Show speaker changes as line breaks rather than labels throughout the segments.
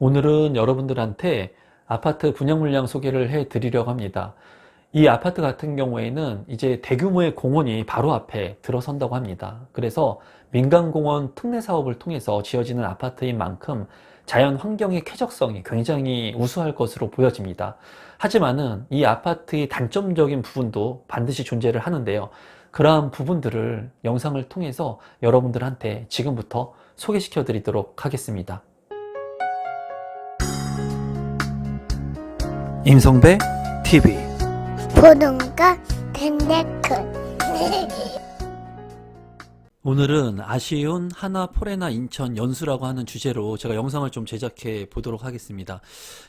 오늘은 여러분들한테 아파트 분양 물량 소개를 해 드리려고 합니다. 이 아파트 같은 경우에는 이제 대규모의 공원이 바로 앞에 들어선다고 합니다. 그래서 민간공원 특례 사업을 통해서 지어지는 아파트인 만큼 자연 환경의 쾌적성이 굉장히 우수할 것으로 보여집니다. 하지만은 이 아파트의 단점적인 부분도 반드시 존재를 하는데요. 그러한 부분들을 영상을 통해서 여러분들한테 지금부터 소개시켜 드리도록 하겠습니다. 임성배 TV
보동과 덴데크
오늘은 아쉬운 하나 포레나 인천 연수라고 하는 주제로 제가 영상을 좀 제작해 보도록 하겠습니다.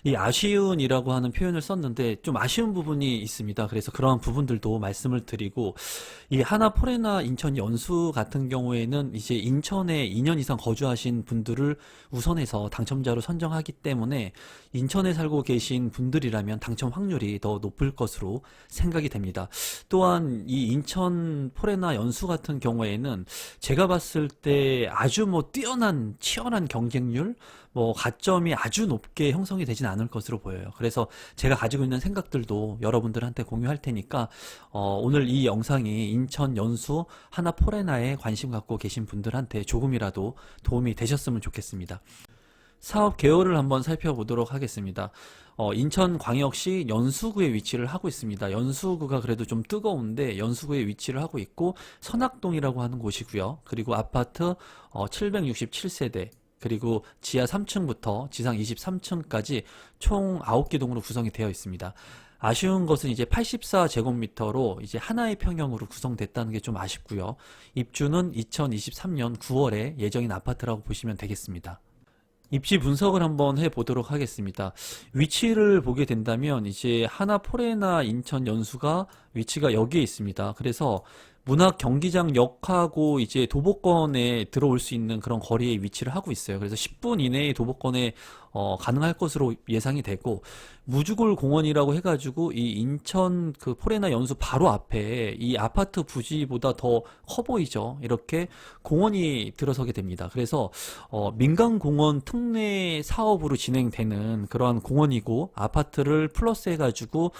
이 아쉬운이라고 하는 표현을 썼는데 좀 아쉬운 부분이 있습니다. 그래서 그러한 부분들도 말씀을 드리고, 이 하나 포레나 인천 연수 같은 경우에는 이제 인천에 2년 이상 거주하신 분들을 우선해서 당첨자로 선정하기 때문에 인천에 살고 계신 분들이라면 당첨 확률이 더 높을 것으로 생각이 됩니다. 또한 이 인천 포레나 연수 같은 경우에는 제가 봤을 때 아주 뛰어난 치열한 경쟁률, 가점이 아주 높게 형성이 되진 않을 것으로 보여요. 그래서 제가 가지고 있는 생각들도 여러분들한테 공유할 테니까 오늘 이 영상이 인천 연수 하나 포레나에 관심 갖고 계신 분들한테 조금이라도 도움이 되셨으면 좋겠습니다. 사업 개요를 한번 살펴보도록 하겠습니다. 인천광역시 연수구에 위치를 하고 있습니다. 연수구가 그래도 좀 뜨거운데 연수구에 위치를 하고 있고, 선악동이라고 하는 곳이고요. 그리고 아파트 767세대, 그리고 지하 3층부터 지상 23층까지 총 9개 동으로 구성이 되어 있습니다. 아쉬운 것은 이제 84제곱미터로 이제 하나의 평형으로 구성됐다는 게 좀 아쉽고요. 입주는 2023년 9월에 예정인 아파트라고 보시면 되겠습니다. 입지 분석을 한번 해보도록 하겠습니다. 위치를 보게 된다면 이제 하나 포레나 인천 연수가 위치가 여기에 있습니다. 그래서 문학 경기장역하고 이제 도보권에 들어올 수 있는 그런 거리에 위치를 하고 있어요. 그래서 10분 이내에 도보권에 가능할 것으로 예상이 되고, 무주골 공원이라고 해가지고 이 인천 그 포레나 연수 바로 앞에 이 아파트 부지보다 더 커 보이죠. 이렇게 공원이 들어서게 됩니다. 그래서 민간공원 특례 사업으로 진행되는 그러한 공원이고, 아파트를 플러스 해가지고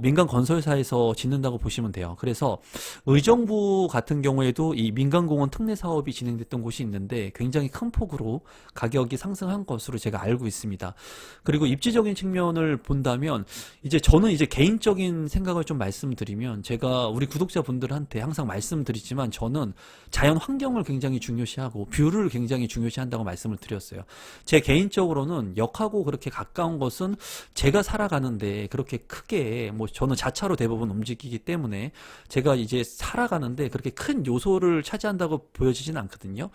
민간 건설사에서 짓는다고 보시면 돼요. 그래서 의정부 같은 경우에도 이 민간공원 특례 사업이 진행됐던 곳이 있는데 굉장히 큰 폭으로 가격이 상승한 것으로 제가 알고 있습니다. 그리고 입지적인 측면을 본다면 이제 저는 이제 개인적인 생각을 좀 말씀드리면, 제가 우리 구독자분들한테 항상 말씀드리지만 저는 자연 환경을 굉장히 중요시하고 뷰를 굉장히 중요시한다고 말씀을 드렸어요. 제 개인적으로는 역하고 그렇게 가까운 것은 제가 살아가는데 그렇게 크게 저는 자차로 대부분 움직이기 때문에 제가 이제 살아가는데 그렇게 큰 요소를 차지한다고 보여지진 않거든요.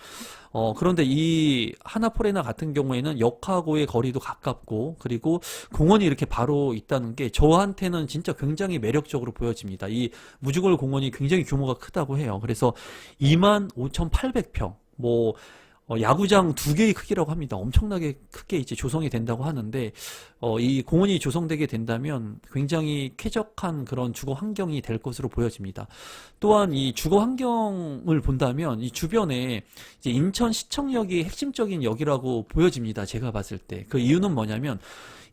그런데 이 하나포레나 같은 경우에는 역하고의 거리도 가깝고, 그리고 공원이 이렇게 바로 있다는 게 저한테는 진짜 굉장히 매력적으로 보여집니다. 이 무주골 공원이 굉장히 규모가 크다고 해요. 그래서 25,800평, 야구장 2개의 크기라고 합니다. 엄청나게 크게 이제 조성이 된다고 하는데, 이 공원이 조성되게 된다면 굉장히 쾌적한 그런 주거 환경이 될 것으로 보여집니다. 또한 이 주거 환경을 본다면 이 주변에 이제 인천시청역이 핵심적인 역이라고 보여집니다. 제가 봤을 때. 그 이유는 뭐냐면,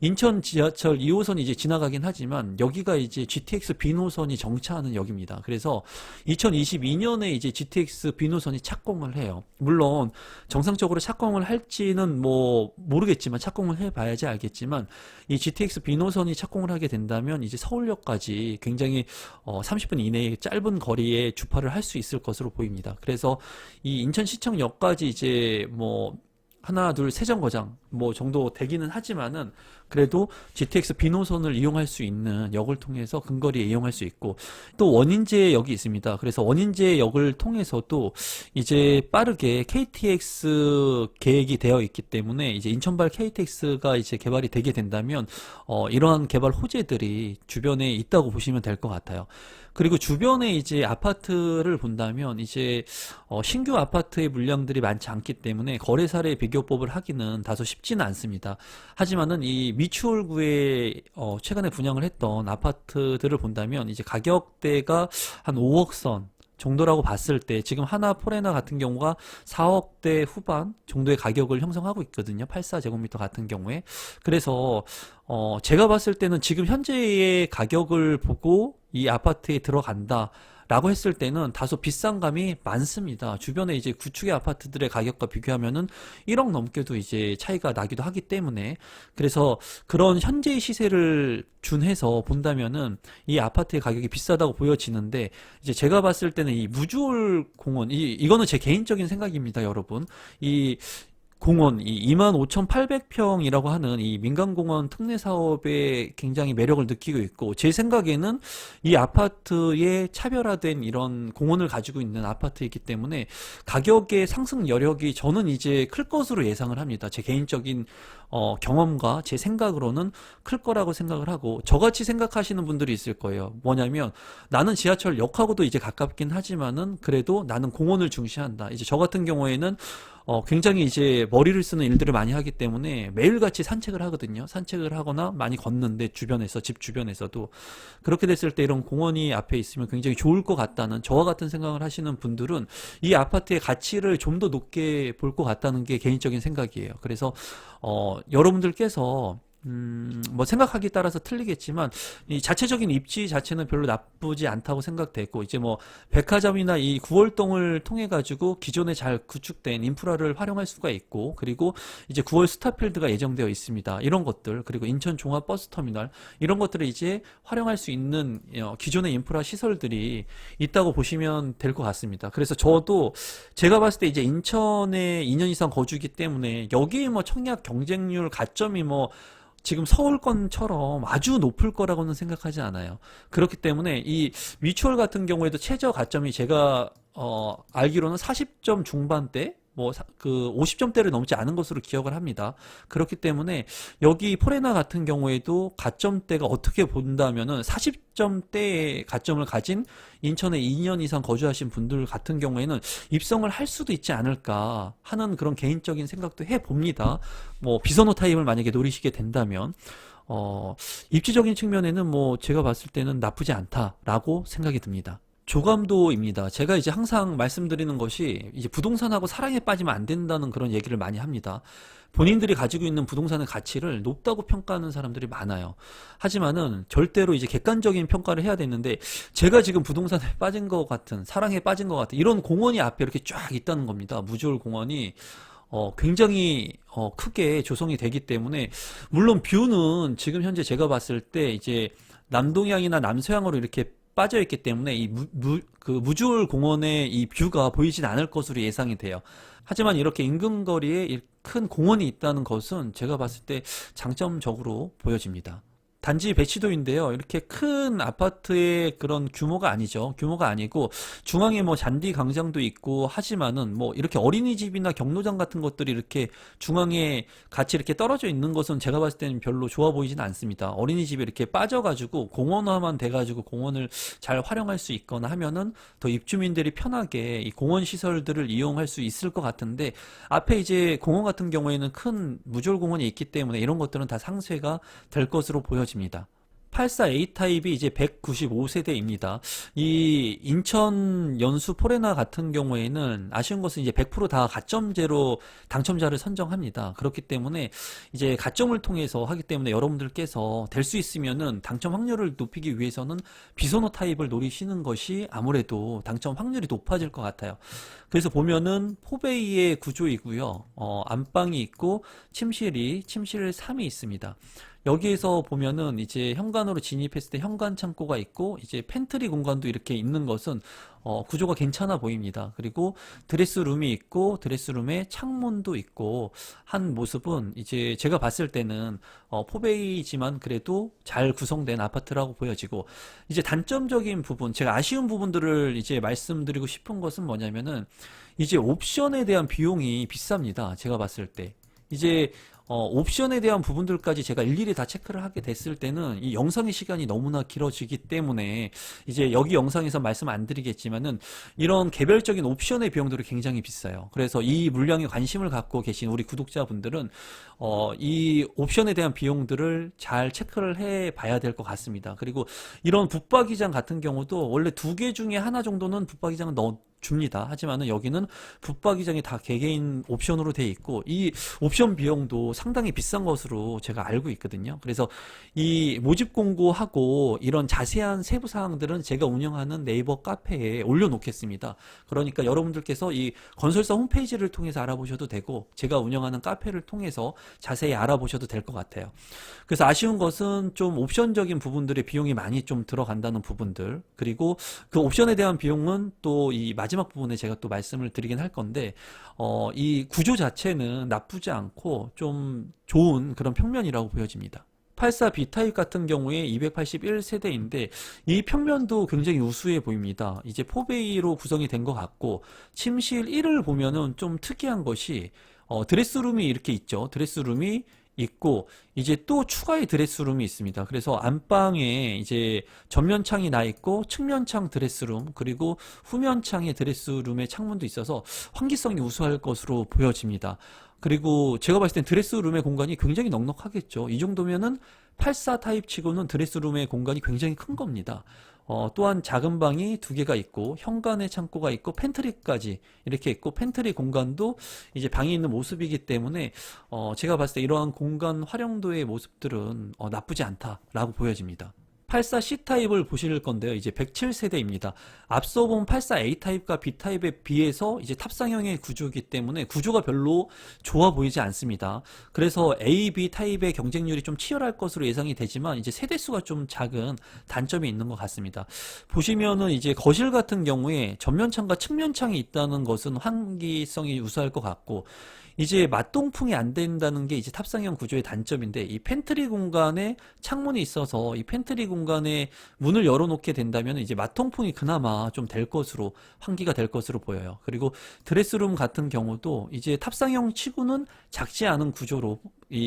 인천 지하철 2호선이 이제 지나가긴 하지만 여기가 이제 GTX B노선이 정차하는 역입니다. 그래서 2022년에 이제 GTX B노선이 착공을 해요. 물론 정상적으로 착공을 할지는 모르겠지만, 착공을 해봐야지 알겠지만, 이 GTX B노선이 착공을 하게 된다면 이제 서울역까지 굉장히 30분 이내의 짧은 거리에 주파를 할 수 있을 것으로 보입니다. 그래서 이 인천시청역까지 이제 하나, 둘, 세 정거장 정도 되기는 하지만은, 그래도 GTX B노선을 이용할 수 있는 역을 통해서 근거리에 이용할 수 있고, 또 원인제역이 있습니다. 그래서 원인제역을 통해서도 이제 빠르게 KTX 계획이 되어 있기 때문에 이제 인천발 KTX가 이제 개발이 되게 된다면 이러한 개발 호재들이 주변에 있다고 보시면 될 것 같아요. 그리고 주변에 이제 아파트를 본다면 이제 신규 아파트의 물량들이 많지 않기 때문에 거래사례 비교법을 하기는 다소 쉽지는 않습니다. 하지만은 이 미추홀구에 최근에 분양을 했던 아파트들을 본다면 이제 가격대가 한 5억 선 정도라고 봤을 때 지금 하나 포레나 같은 경우가 4억대 후반 정도의 가격을 형성하고 있거든요. 84제곱미터 같은 경우에. 그래서 제가 봤을 때는 지금 현재의 가격을 보고 이 아파트에 들어간다 라고 했을 때는 다소 비싼 감이 많습니다. 주변에 이제 구축의 아파트들의 가격과 비교하면은 1억 넘게도 이제 차이가 나기도 하기 때문에, 그래서 그런 현재의 시세를 준해서 본다면은 이 아파트의 가격이 비싸다고 보여지는데, 이제 제가 봤을 때는 이 무주홀 공원, 이거는 제 개인적인 생각입니다, 여러분. 이 공원, 이 25,800평이라고 하는 이 민간공원 특례 사업에 굉장히 매력을 느끼고 있고, 제 생각에는 이 아파트의 차별화된 이런 공원을 가지고 있는 아파트이기 때문에 가격의 상승 여력이 저는 이제 클 것으로 예상을 합니다. 제 개인적인 경험과 제 생각으로는 클 거라고 생각을 하고, 저같이 생각하시는 분들이 있을 거예요. 뭐냐면, 나는 지하철역하고도 이제 가깝긴 하지만은 그래도 나는 공원을 중시한다. 이제 저 같은 경우에는 굉장히 이제 머리를 쓰는 일들을 많이 하기 때문에 매일같이 산책을 하거든요. 산책을 하거나 많이 걷는데, 주변에서, 집 주변에서도. 그렇게 됐을 때 이런 공원이 앞에 있으면 굉장히 좋을 것 같다는, 저와 같은 생각을 하시는 분들은 이 아파트의 가치를 좀 더 높게 볼 것 같다는 게 개인적인 생각이에요. 그래서 여러분들께서 뭐 생각하기에 따라서 틀리겠지만 이 자체적인 입지 자체는 별로 나쁘지 않다고 생각되고, 이제 뭐 백화점이나 이 구월동을 통해 가지고 기존에 잘 구축된 인프라를 활용할 수가 있고, 그리고 이제 9월 스타필드가 예정되어 있습니다. 이런 것들, 그리고 인천 종합 버스터미널, 이런 것들을 이제 활용할 수 있는 기존의 인프라 시설들이 있다고 보시면 될 것 같습니다. 그래서 저도 제가 봤을 때 이제 인천에 2년 이상 거주이기 때문에 여기에 뭐 청약 경쟁률 가점이 뭐 지금 서울권처럼 아주 높을 거라고는 생각하지 않아요. 그렇기 때문에 이 뮤추얼 같은 경우에도 최저 가점이 제가 알기로는 40점 중반대, 뭐 그 50점대를 넘지 않은 것으로 기억을 합니다. 그렇기 때문에 여기 포레나 같은 경우에도 가점대가 어떻게 본다면은 40점대의 가점을 가진 인천에 2년 이상 거주하신 분들 같은 경우에는 입성을 할 수도 있지 않을까 하는 그런 개인적인 생각도 해봅니다. 뭐 비선호 타입을 만약에 노리시게 된다면 입지적인 측면에는 뭐 제가 봤을 때는 나쁘지 않다라고 생각이 듭니다. 조감도입니다. 제가 이제 항상 말씀드리는 것이, 이제 부동산하고 사랑에 빠지면 안 된다는 그런 얘기를 많이 합니다. 본인들이 가지고 있는 부동산의 가치를 높다고 평가하는 사람들이 많아요. 하지만은 절대로 이제 객관적인 평가를 해야 되는데, 제가 지금 부동산에 빠진 것 같은, 사랑에 빠진 것 같은 이런 공원이 앞에 이렇게 쫙 있다는 겁니다. 무주홀 공원이 굉장히 크게 조성이 되기 때문에, 물론 뷰는 지금 현재 제가 봤을 때 이제 남동향이나 남서향으로 이렇게 빠져 있기 때문에 이 무주홀 공원의 이 뷰가 보이진 않을 것으로 예상이 돼요. 하지만 이렇게 인근 거리에 이 큰 공원이 있다는 것은 제가 봤을 때 장점적으로 보여집니다. 단지 배치도인데요. 이렇게 큰 아파트의 그런 규모가 아니죠. 규모가 아니고 중앙에 뭐 잔디 광장도 있고 하지만은 뭐 이렇게 어린이집이나 경로장 같은 것들이 이렇게 중앙에 같이 이렇게 떨어져 있는 것은 제가 봤을 때는 별로 좋아 보이진 않습니다. 어린이집이 이렇게 빠져가지고 공원화만 돼가지고 공원을 잘 활용할 수 있거나 하면은 더 입주민들이 편하게 이 공원 시설들을 이용할 수 있을 것 같은데, 앞에 이제 공원 같은 경우에는 큰 무주홀 공원이 있기 때문에 이런 것들은 다 상쇄가 될 것으로 보여집니다. 84A 타입이 이제 195세대입니다. 이 인천 연수 포레나 같은 경우에는 아쉬운 것은 이제 100%다 가점제로 당첨자를 선정합니다. 그렇기 때문에 이제 가점을 통해서 하기 때문에 여러분들께서 될 수 있으면은 당첨 확률을 높이기 위해서는 비선호 타입을 노리시는 것이 아무래도 당첨 확률이 높아질 것 같아요. 그래서 보면은 포베이의 구조이고요. 안방이 있고 침실 3이 있습니다. 여기에서 보면은 이제 현관으로 진입했을 때 현관 창고가 있고, 이제 팬트리 공간도 이렇게 있는 것은 구조가 괜찮아 보입니다. 그리고 드레스룸이 있고, 드레스룸에 창문도 있고 한 모습은 이제 제가 봤을 때는 포베이지만 그래도 잘 구성된 아파트라고 보여지고, 이제 단점적인 부분, 제가 아쉬운 부분들을 이제 말씀드리고 싶은 것은 뭐냐면은, 이제 옵션에 대한 비용이 비쌉니다. 제가 봤을 때. 이제 옵션에 대한 부분들까지 제가 일일이 다 체크를 하게 됐을 때는 이 영상의 시간이 너무나 길어지기 때문에 이제 여기 영상에서 말씀 안 드리겠지만은 이런 개별적인 옵션의 비용들이 굉장히 비싸요. 그래서 이 물량에 관심을 갖고 계신 우리 구독자분들은 이 옵션에 대한 비용들을 잘 체크를 해 봐야 될 것 같습니다. 그리고 이런 붙박이장 같은 경우도 원래 2개 중에 하나 정도는 붙박이장을 줍니다. 하지만은 여기는 붙박이장이 다 개개인 옵션으로 돼 있고 이 옵션 비용도 상당히 비싼 것으로 제가 알고 있거든요. 그래서 이 모집 공고하고 이런 자세한 세부 사항들은 제가 운영하는 네이버 카페에 올려놓겠습니다. 그러니까 여러분들께서 이 건설사 홈페이지를 통해서 알아보셔도 되고 제가 운영하는 카페를 통해서 자세히 알아보셔도 될 것 같아요. 그래서 아쉬운 것은 좀 옵션적인 부분들의 비용이 많이 좀 들어간다는 부분들, 그리고 그 옵션에 대한 비용은 또 이 마지막 부분에 제가 또 말씀을 드리긴 할 건데 이 구조 자체는 나쁘지 않고 좀 좋은 그런 평면이라고 보여집니다. 84B 타입 같은 경우에 281세대인데 이 평면도 굉장히 우수해 보입니다. 이제 4베이로 구성이 된 것 같고 침실 1을 보면은 좀 특이한 것이 드레스룸이 이렇게 있죠. 드레스룸이 있고 이제 또 추가의 드레스룸이 있습니다. 그래서 안방에 이제 전면창이 나 있고 측면창 드레스룸 그리고 후면창의 드레스룸의 창문도 있어서 환기성이 우수할 것으로 보여집니다. 그리고 제가 봤을 땐 드레스룸의 공간이 굉장히 넉넉하겠죠. 이 정도면은 84 타입 치고는 드레스룸의 공간이 굉장히 큰 겁니다. 또한 작은 방이 2개가 있고 현관에 창고가 있고 팬트리까지 이렇게 있고 팬트리 공간도 이제 방이 있는 모습이기 때문에 제가 봤을 때 이러한 공간 활용도의 모습들은 나쁘지 않다라고 보여집니다. 84C 타입을 보실 건데요. 이제 107세대입니다. 앞서 본 84A 타입과 B 타입에 비해서 이제 탑상형의 구조이기 때문에 구조가 별로 좋아 보이지 않습니다. 그래서 A, B 타입의 경쟁률이 좀 치열할 것으로 예상이 되지만 이제 세대수가 좀 작은 단점이 있는 것 같습니다. 보시면은 이제 거실 같은 경우에 전면창과 측면창이 있다는 것은 환기성이 우수할 것 같고 이제 맞동풍이 안 된다는 게 이제 탑상형 구조의 단점인데 이 팬트리 공간에 창문이 있어서 이 팬트리 공간에 문을 열어놓게 된다면 이제 맞통풍이 그나마 좀 될 것으로 환기가 될 것으로 보여요. 그리고 드레스룸 같은 경우도 이제 탑상형 치고는 작지 않은 구조로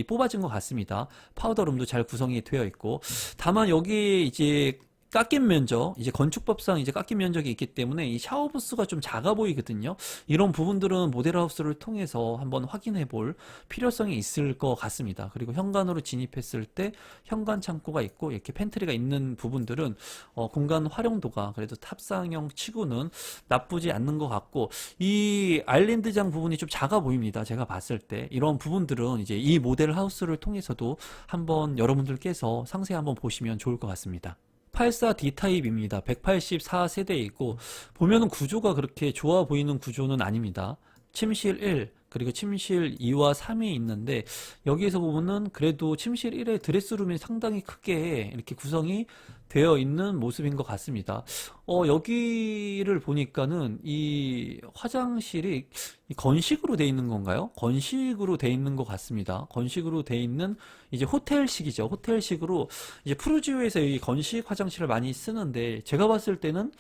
뽑아진 것 같습니다. 파우더룸도 잘 구성이 되어 있고 다만 여기에 이제 깎인 면적, 이제 건축법상 이제 깎인 면적이 있기 때문에 이 샤워 부스가 좀 작아 보이거든요. 이런 부분들은 모델하우스를 통해서 한번 확인해 볼 필요성이 있을 것 같습니다. 그리고 현관으로 진입했을 때 현관 창고가 있고 이렇게 팬트리가 있는 부분들은 공간 활용도가 그래도 탑상형 치고는 나쁘지 않는 것 같고 이 아일랜드장 부분이 좀 작아 보입니다. 제가 봤을 때 이런 부분들은 이제 이 모델하우스를 통해서도 한번 여러분들께서 상세히 한번 보시면 좋을 것 같습니다. 84D 타입입니다. 184세대이고 보면은 구조가 그렇게 좋아 보이는 구조는 아닙니다. 침실 1 그리고 침실 2와 3이 있는데 여기에서 보면은 그래도 침실 1의 드레스룸이 상당히 크게 이렇게 구성이 되어 있는 모습인 것 같습니다. 여기를 보니까는 이 화장실이 건식으로 되어 있는 건가요? 건식으로 되어 있는 것 같습니다. 건식으로 되어 있는 이제 호텔식이죠. 호텔식으로 이제 푸르지오에서 이 건식 화장실을 많이 쓰는데 제가 봤을 때는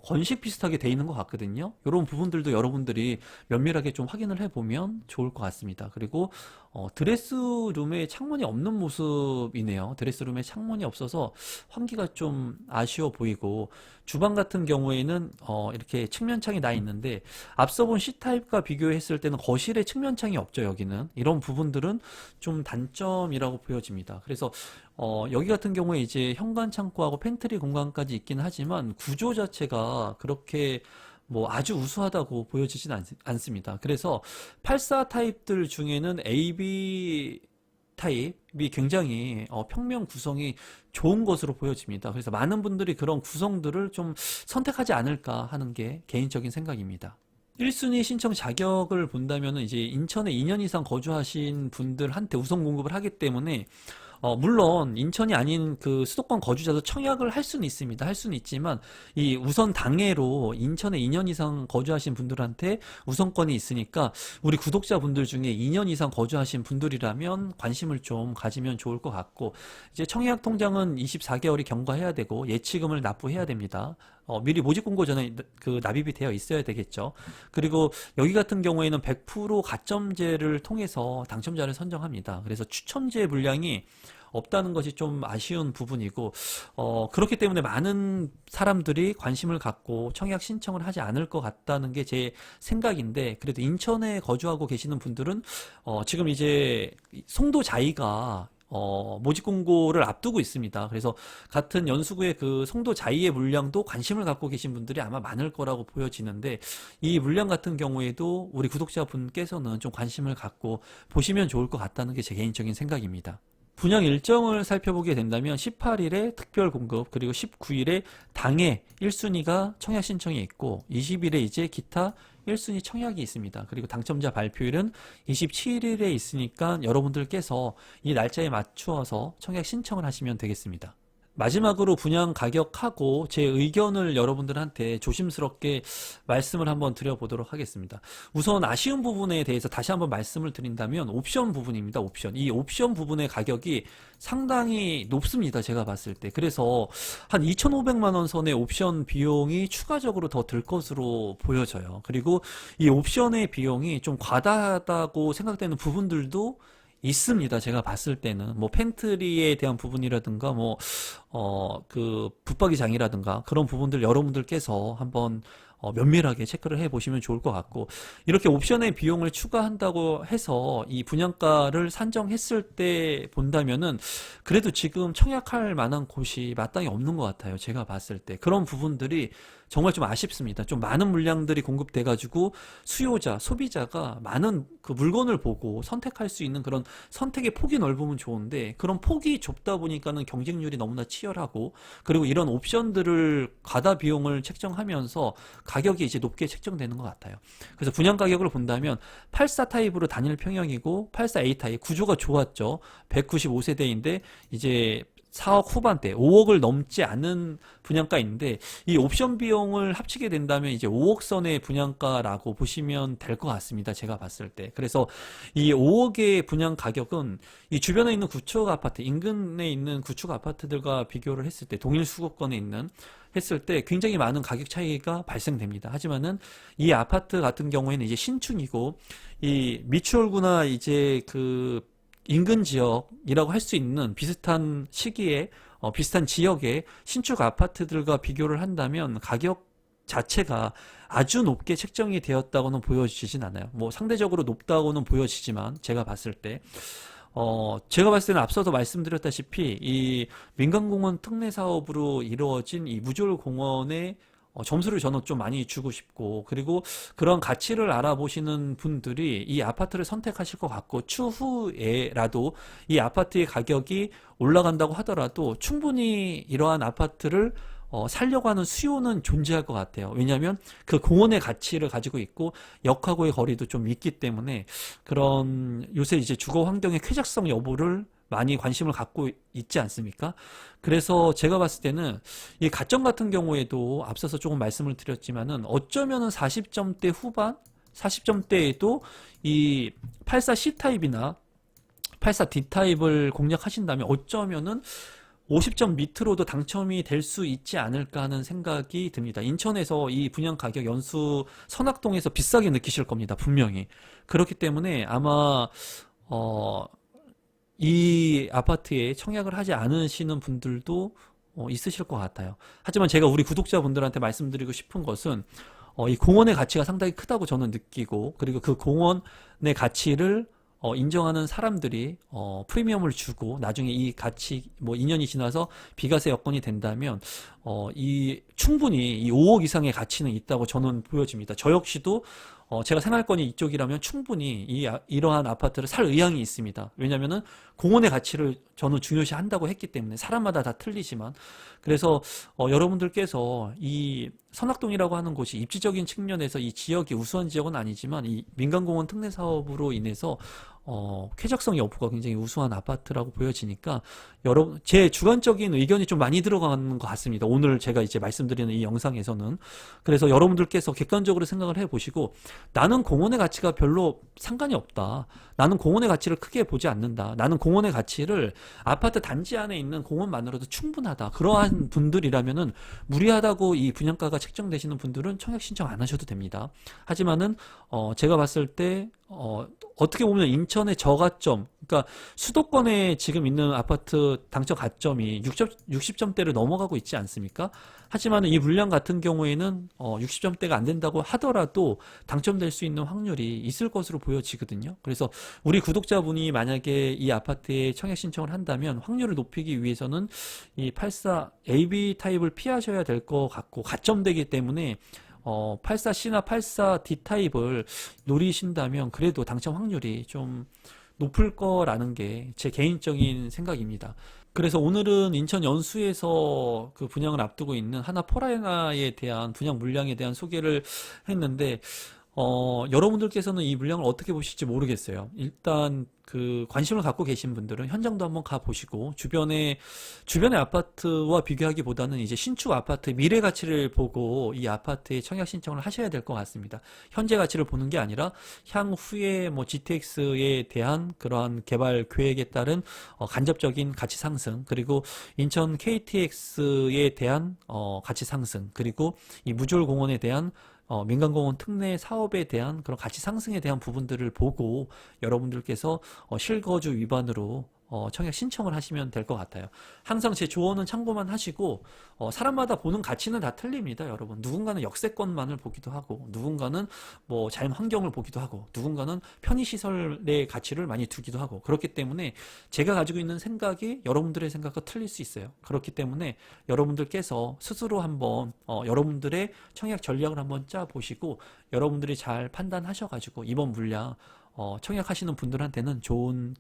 건식 비슷하게 돼 있는 것 같거든요. 이런 부분들도 여러분들이 면밀하게 좀 확인을 해보면 좋을 것 같습니다. 그리고 드레스룸에 창문이 없는 모습이네요. 드레스룸에 창문이 없어서 환기가 좀 아쉬워 보이고 주방 같은 경우에는 이렇게 측면창이 나 있는데 앞서 본 C타입과 비교했을 때는 거실에 측면창이 없죠. 여기는 이런 부분들은 좀 단점이라고 보여집니다. 그래서 여기 같은 경우에 이제 현관 창고하고 팬트리 공간까지 있긴 하지만 구조 자체가 그렇게 뭐 아주 우수하다고 보여지진 않습니다. 그래서 84 타입들 중에는 AB 타입이 굉장히 평면 구성이 좋은 것으로 보여집니다. 그래서 많은 분들이 그런 구성들을 좀 선택하지 않을까 하는 게 개인적인 생각입니다. 1순위 신청 자격을 본다면 이제 인천에 2년 이상 거주하신 분들한테 우선 공급을 하기 때문에 물론 인천이 아닌 그 수도권 거주자도 청약을 할 수는 있습니다. 할 수는 있지만 이 우선 당해로 인천에 2년 이상 거주하신 분들한테 우선권이 있으니까 우리 구독자분들 중에 2년 이상 거주하신 분들이라면 관심을 좀 가지면 좋을 것 같고 이제 청약 통장은 24개월이 경과해야 되고 예치금을 납부해야 됩니다. 미리 모집 공고 전에 그 납입이 되어 있어야 되겠죠. 그리고 여기 같은 경우에는 100% 가점제를 통해서 당첨자를 선정합니다. 그래서 추첨제 물량이 없다는 것이 좀 아쉬운 부분이고, 그렇기 때문에 많은 사람들이 관심을 갖고 청약 신청을 하지 않을 것 같다는 게 제 생각인데, 그래도 인천에 거주하고 계시는 분들은, 지금 이제 송도 자이가 모집 공고를 앞두고 있습니다. 그래서 같은 연수구의 그 송도 자이의 물량도 관심을 갖고 계신 분들이 아마 많을 거라고 보여지는데, 이 물량 같은 경우에도 우리 구독자분께서는 좀 관심을 갖고 보시면 좋을 것 같다는 게 제 개인적인 생각입니다. 분양 일정을 살펴보게 된다면 18일에 특별 공급, 그리고 19일에 당해 1순위가 청약 신청이 있고 20일에 이제 기타 1순위 청약이 있습니다. 그리고 당첨자 발표일은 27일에 있으니까 여러분들께서 이 날짜에 맞추어서 청약 신청을 하시면 되겠습니다. 마지막으로 분양 가격하고 제 의견을 여러분들한테 조심스럽게 말씀을 한번 드려보도록 하겠습니다. 우선 아쉬운 부분에 대해서 다시 한번 말씀을 드린다면 옵션 부분입니다. 옵션. 이 옵션 부분의 가격이 상당히 높습니다. 제가 봤을 때. 그래서 한 2,500만 원 선의 옵션 비용이 추가적으로 더 들 것으로 보여져요. 그리고 이 옵션의 비용이 좀 과다하다고 생각되는 부분들도 있습니다. 제가 봤을 때는 뭐 팬트리에 대한 부분이라든가 그 붙박이장이라든가 그런 부분들 여러분들께서 한번 면밀하게 체크를 해 보시면 좋을 것 같고, 이렇게 옵션의 비용을 추가한다고 해서 이 분양가를 산정했을 때 본다면은 그래도 지금 청약할 만한 곳이 마땅히 없는 것 같아요. 제가 봤을 때 그런 부분들이 정말 좀 아쉽습니다. 좀 많은 물량들이 공급돼 가지고 수요자, 소비자가 많은 그 물건을 보고 선택할 수 있는 그런 선택의 폭이 넓으면 좋은데, 그런 폭이 좁다 보니까는 경쟁률이 너무나 치열하고, 그리고 이런 옵션들을 과다 비용을 책정하면서 가격이 이제 높게 책정되는 것 같아요. 그래서 분양 가격을 본다면 84 타입으로 단일 평형이고 84A 타입 구조가 좋았죠. 195세대인데 이제 4억 후반대, 5억을 넘지 않은 분양가인데, 이 옵션 비용을 합치게 된다면 이제 5억 선의 분양가라고 보시면 될 것 같습니다. 제가 봤을 때. 그래서 이 5억의 분양 가격은 이 주변에 있는 구축 아파트, 인근에 있는 구축 아파트들과 비교를 했을 때, 동일 수급권에 있는 했을 때 굉장히 많은 가격 차이가 발생됩니다. 하지만은 이 아파트 같은 경우에는 이제 신축이고, 이 미추홀구나 이제 그 인근 지역이라고 할 수 있는 비슷한 시기에 비슷한 지역의 신축 아파트들과 비교를 한다면 가격 자체가 아주 높게 책정이 되었다고는 보여지진 않아요. 뭐 상대적으로 높다고는 보여지지만 제가 봤을 때 제가 봤을 때는 앞서도 말씀드렸다시피 이 민간공원 특례 사업으로 이루어진 이 무졸 공원의 점수를 저는 좀 많이 주고 싶고, 그리고 그런 가치를 알아보시는 분들이 이 아파트를 선택하실 것 같고, 추후에라도 이 아파트의 가격이 올라간다고 하더라도 충분히 이러한 아파트를 살려고 하는 수요는 존재할 것 같아요. 왜냐하면 그 공원의 가치를 가지고 있고 역하고의 거리도 좀 있기 때문에, 그런 요새 이제 주거 환경의 쾌적성 여부를 많이 관심을 갖고 있지 않습니까? 그래서 제가 봤을 때는 이 가점 같은 경우에도 앞서서 조금 말씀을 드렸지만은 어쩌면은 40점대 후반, 40점대에도 이 84C 타입이나 84D 타입을 공략하신다면 어쩌면은 50점 밑으로도 당첨이 될 수 있지 않을까 하는 생각이 듭니다. 인천에서 이 분양 가격 연수 선악동에서 비싸게 느끼실 겁니다. 분명히. 그렇기 때문에 아마 이 아파트에 청약을 하지 않으시는 분들도 있으실 것 같아요. 하지만 제가 우리 구독자분들한테 말씀드리고 싶은 것은 이 공원의 가치가 상당히 크다고 저는 느끼고, 그리고 그 공원의 가치를 인정하는 사람들이 프리미엄을 주고 나중에 이 가치 뭐 2년이 지나서 비과세 여건이 된다면 이 충분히 이 5억 이상의 가치는 있다고 저는 보여집니다. 저 역시도 제가 생활권이 이쪽이라면 충분히 이러한 아파트를 살 의향이 있습니다. 왜냐면은 공원의 가치를 저는 중요시 한다고 했기 때문에. 사람마다 다 틀리지만. 그래서 여러분들께서 이 선악동이라고 하는 곳이 입지적인 측면에서 이 지역이 우수한 지역은 아니지만 이 민간공원 특례 사업으로 인해서 쾌적성 여부가 굉장히 우수한 아파트라고 보여지니까 여러분 제 주관적인 의견이 좀 많이 들어가는 것 같습니다. 오늘 제가 이제 말씀드리는 이 영상에서는. 그래서 여러분들께서 객관적으로 생각을 해보시고 나는 공원의 가치가 별로 상관이 없다. 나는 공원의 가치를 크게 보지 않는다. 나는 공원의 가치를 아파트 단지 안에 있는 공원만으로도 충분하다. 그러한 분들이라면은 무리하다고 이 분양가가 책정되시는 분들은 청약 신청 안 하셔도 됩니다. 하지만은 제가 봤을 때 어떻게 보면 인천의 저가점, 그러니까 수도권에 지금 있는 아파트 당첨 가점이 60점대를 넘어가고 있지 않습니까? 하지만 이 물량 같은 경우에는 60점대가 안 된다고 하더라도 당첨될 수 있는 확률이 있을 것으로 보여지거든요. 그래서 우리 구독자분이 만약에 이 아파트에 청약 신청을 한다면 확률을 높이기 위해서는 이 84 AB 타입을 피하셔야 될 것 같고 가점되기 때문에 84C나 84D 타입을 노리신다면 그래도 당첨 확률이 좀 높을 거라는 게 제 개인적인 생각입니다. 그래서 오늘은 인천 연수에서 그 분양을 앞두고 있는 하나 포레나에 대한 분양 물량에 대한 소개를 했는데 여러분들께서는 이 물량을 어떻게 보실지 모르겠어요. 일단 그 관심을 갖고 계신 분들은 현장도 한번 가 보시고 주변의 아파트와 비교하기보다는 이제 신축 아파트 미래 가치를 보고 이 아파트에 청약 신청을 하셔야 될 것 같습니다. 현재 가치를 보는 게 아니라 향후에 뭐 GTX에 대한 그러한 개발 계획에 따른 간접적인 가치 상승, 그리고 인천 KTX에 대한 가치 상승, 그리고 이 무졸공원에 대한 민간공원 특례 사업에 대한 그런 가치 상승에 대한 부분들을 보고 여러분들께서 실거주 위반으로 청약 신청을 하시면 될 것 같아요. 항상 제 조언은 참고만 하시고 사람마다 보는 가치는 다 틀립니다, 여러분. 누군가는 역세권만을 보기도 하고 누군가는 뭐 자연 환경을 보기도 하고 누군가는 편의시설의 가치를 많이 두기도 하고 그렇기 때문에 제가 가지고 있는 생각이 여러분들의 생각과 틀릴 수 있어요. 그렇기 때문에 여러분들께서 스스로 한번 여러분들의 청약 전략을 한번 짜보시고 여러분들이 잘 판단하셔가지고 이번 물량 청약하시는 분들한테는 좋은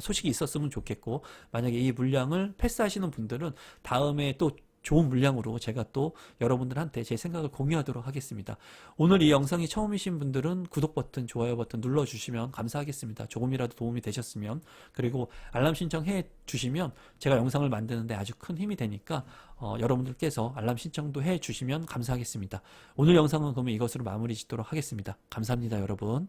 소식이 있었으면 좋겠고, 만약에 이 물량을 패스하시는 분들은 다음에 또 좋은 물량으로 제가 또 여러분들한테 제 생각을 공유하도록 하겠습니다. 오늘 이 영상이 처음이신 분들은 구독 버튼, 좋아요 버튼 눌러주시면 감사하겠습니다. 조금이라도 도움이 되셨으면. 그리고 알람 신청해 주시면 제가 영상을 만드는데 아주 큰 힘이 되니까 여러분들께서 알람 신청도 해 주시면 감사하겠습니다. 오늘 영상은 그러면 이것으로 마무리 짓도록 하겠습니다. 감사합니다, 여러분.